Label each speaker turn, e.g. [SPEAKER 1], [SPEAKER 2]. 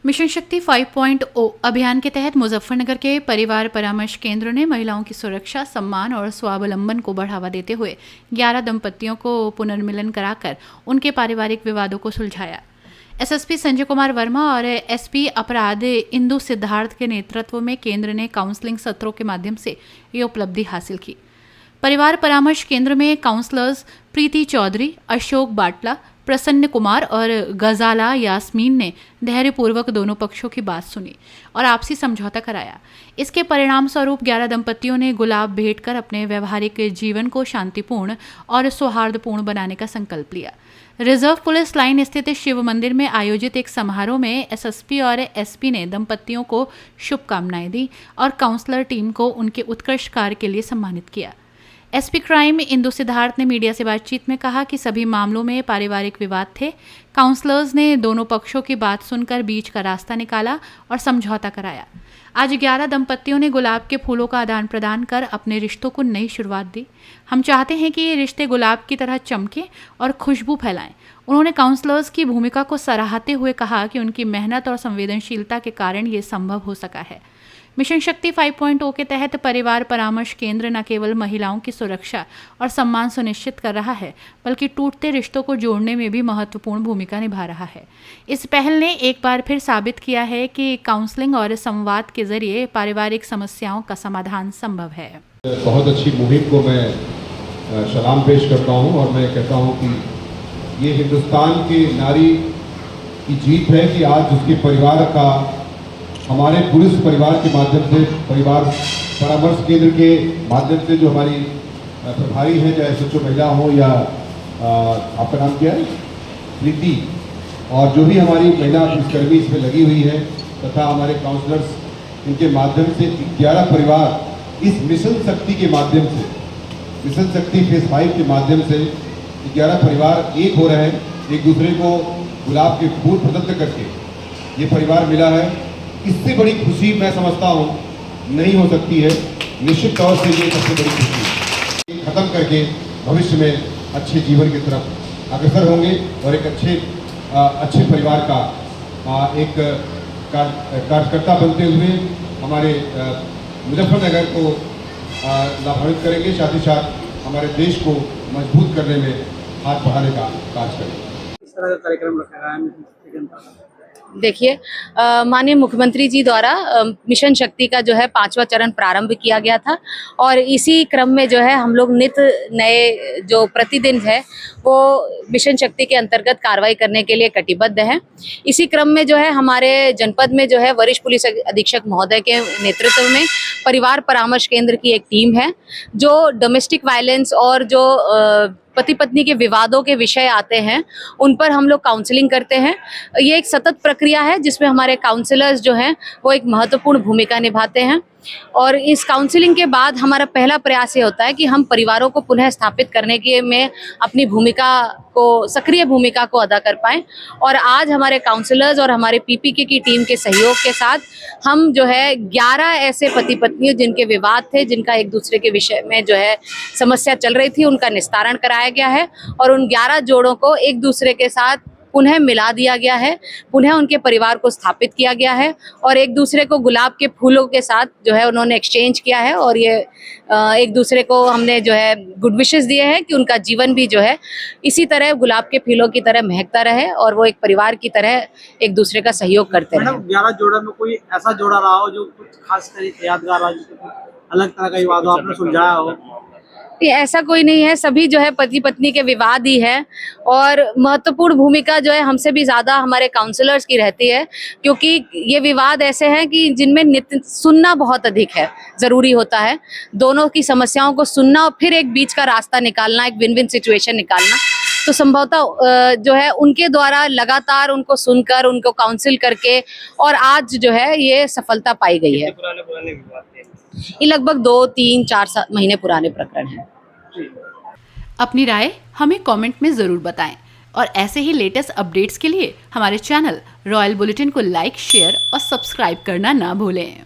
[SPEAKER 1] Mission शक्ति 5.0 अभियान के तहत मुजफ्फरनगर के परिवार परामर्श केंद्र ने महिलाओं की सुरक्षा, सम्मान और स्वावलंबन को बढ़ावा देते हुए 11 दंपतियों को पुनर्मिलन कराकर उनके पारिवारिक विवादों को सुलझाया। एसएसपी संजय कुमार वर्मा और एसपी अपराध इंदु सिद्धार्थ के नेतृत्व में केंद्र ने काउंसलिंग सत्रों के माध्यम से ये उपलब्धि हासिल की। परिवार परामर्श केंद्र में काउंसलर्स प्रीति चौधरी, अशोक बाटला, प्रसन्न कुमार और गजाला यास्मीन ने धैर्यपूर्वक दोनों पक्षों की बात सुनी और आपसी समझौता कराया। इसके परिणाम स्वरूप 11 दंपतियों ने गुलाब भेंट कर अपने व्यवहारिक जीवन को शांतिपूर्ण और सौहार्दपूर्ण बनाने का संकल्प लिया। रिजर्व पुलिस लाइन स्थित शिव मंदिर में आयोजित एक समारोह में एसएसपी और एसपी ने दंपतियों को शुभकामनाएं दी और काउंसलर टीम को उनके उत्कृष्ट कार्य के लिए सम्मानित किया। एसपी क्राइम इंदु सिद्धार्थ ने मीडिया से बातचीत में कहा कि सभी मामलों में पारिवारिक विवाद थे। काउंसलर्स ने दोनों पक्षों की बात सुनकर बीच का रास्ता निकाला और समझौता कराया। आज 11 दंपतियों ने गुलाब के फूलों का आदान प्रदान कर अपने रिश्तों को नई शुरुआत दी। हम चाहते हैं कि ये रिश्ते गुलाब की तरह चमकें और खुशबू फैलाएं। उन्होंने काउंसलर्स की भूमिका को सराहते हुए कहा कि उनकी मेहनत और संवेदनशीलता के कारण ये संभव हो सका है। मिशन शक्ति 5.0 के तहत परिवार परामर्श केंद्र न केवल महिलाओं की सुरक्षा और सम्मान सुनिश्चित कर रहा है, बल्कि टूटते रिश्तों को जोड़ने में भी महत्वपूर्ण भूमिका निभा रहा है। इस पहल ने एक बार फिर साबित किया है कि काउंसलिंग और संवाद के जरिए पारिवारिक समस्याओं का समाधान संभव है।
[SPEAKER 2] बहुत अच्छी मुहिम को मैं सलाम पेश करता हूँ और मैं कहता हूँ कि ये हिंदुस्तान की नारी की जीत है कि आज उसके परिवार का हमारे पुरुष परिवार के माध्यम से, परिवार परामर्श केंद्र के माध्यम से जो हमारी प्रभारी हैं, चाहे सचो महिला हो या आपका नाम क्या है, प्रीति, और जो भी हमारी महिला पुलिसकर्मी इसमें लगी हुई है तथा हमारे काउंसलर्स, इनके माध्यम से 11 परिवार इस मिशन शक्ति के माध्यम से, मिशन शक्ति फेज 5 के माध्यम से 11 परिवार एक हो रहे हैं, एक दूसरे को गुलाब के फूल प्रदत्त करके ये परिवार मिला है। इससे बड़ी खुशी मैं समझता हूँ नहीं हो सकती है। निश्चित तौर से ये सबसे बड़ी खुशी खत्म करके भविष्य में अच्छे जीवन की तरफ अग्रसर होंगे और एक अच्छे परिवार का एक कार्यकर्ता बनते हुए हमारे मुजफ्फरनगर को लाभान्वित करेंगे, साथ ही साथ हमारे देश को मजबूत करने में हाथ बढ़ाने का कार्य करेंगे।
[SPEAKER 3] इस तरह का कार्यक्रम रखा है।
[SPEAKER 4] देखिए, माननीय मुख्यमंत्री जी द्वारा मिशन शक्ति का जो है 5वां चरण प्रारंभ किया गया था और इसी क्रम में जो है हम लोग नित नए जो प्रतिदिन है वो मिशन शक्ति के अंतर्गत कार्रवाई करने के लिए कटिबद्ध हैं। इसी क्रम में जो है हमारे जनपद में जो है वरिष्ठ पुलिस अधीक्षक महोदय के नेतृत्व में परिवार परामर्श केंद्र की एक टीम है जो डोमेस्टिक वायलेंस और जो पति पत्नी के विवादों के विषय आते हैं उन पर हम लोग काउंसलिंग करते हैं। ये एक सतत प्रक्रिया है जिसमें हमारे काउंसलर्स जो हैं वो एक महत्वपूर्ण भूमिका निभाते हैं और इस काउंसलिंग के बाद हमारा पहला प्रयास ये होता है कि हम परिवारों को पुनः स्थापित करने के में अपनी भूमिका को, सक्रिय भूमिका को अदा कर पाएं। और आज हमारे काउंसलर्स और हमारे पीपीके की टीम के सहयोग के साथ हम जो है 11 ऐसे पति पत्नी जिनके विवाद थे, जिनका एक दूसरे के विषय में जो है समस्या चल रही थी, उनका निस्तारण कराया गया है और उन 11 जोड़ों को एक दूसरे के साथ पुनः मिला दिया गया है, पुनः उनके परिवार को स्थापित किया गया है और एक दूसरे को गुलाब के फूलों के साथ जो है उन्होंने एक्सचेंज किया है और ये एक दूसरे को हमने जो है गुड विशेस दिए हैं कि उनका जीवन भी जो है इसी तरह गुलाब के फूलों की तरह महकता रहे और वो एक परिवार की तरह एक दूसरे का सहयोग करते रहे।
[SPEAKER 3] 11 जोड़ा में कोई ऐसा जोड़ा रहा हो जो कुछ खास तरीके यादगार रहा, अलग तरह का विवाद हो, आपने सुलझाया हो?
[SPEAKER 4] ऐसा कोई नहीं है, सभी जो है पति पत्नी के विवाद ही है और महत्वपूर्ण भूमिका जो है हमसे भी ज्यादा हमारे काउंसलर्स की रहती है क्योंकि ये विवाद ऐसे हैं कि जिनमें सुनना बहुत अधिक है, जरूरी होता है दोनों की समस्याओं को सुनना और फिर एक बीच का रास्ता निकालना, एक विन विन सिचुएशन निकालना। तो संभवतः जो है उनके द्वारा लगातार उनको सुनकर, उनको काउंसिल करके और आज जो है ये सफलता पाई गई है। ये लगभग 2, 3, 4 महीने पुराने प्रकरण हैं।
[SPEAKER 1] अपनी राय हमें कमेंट में जरूर बताएं और ऐसे ही लेटेस्ट अपडेट्स के लिए हमारे चैनल रॉयल बुलेटिन को लाइक, शेयर और सब्सक्राइब करना ना भूलें।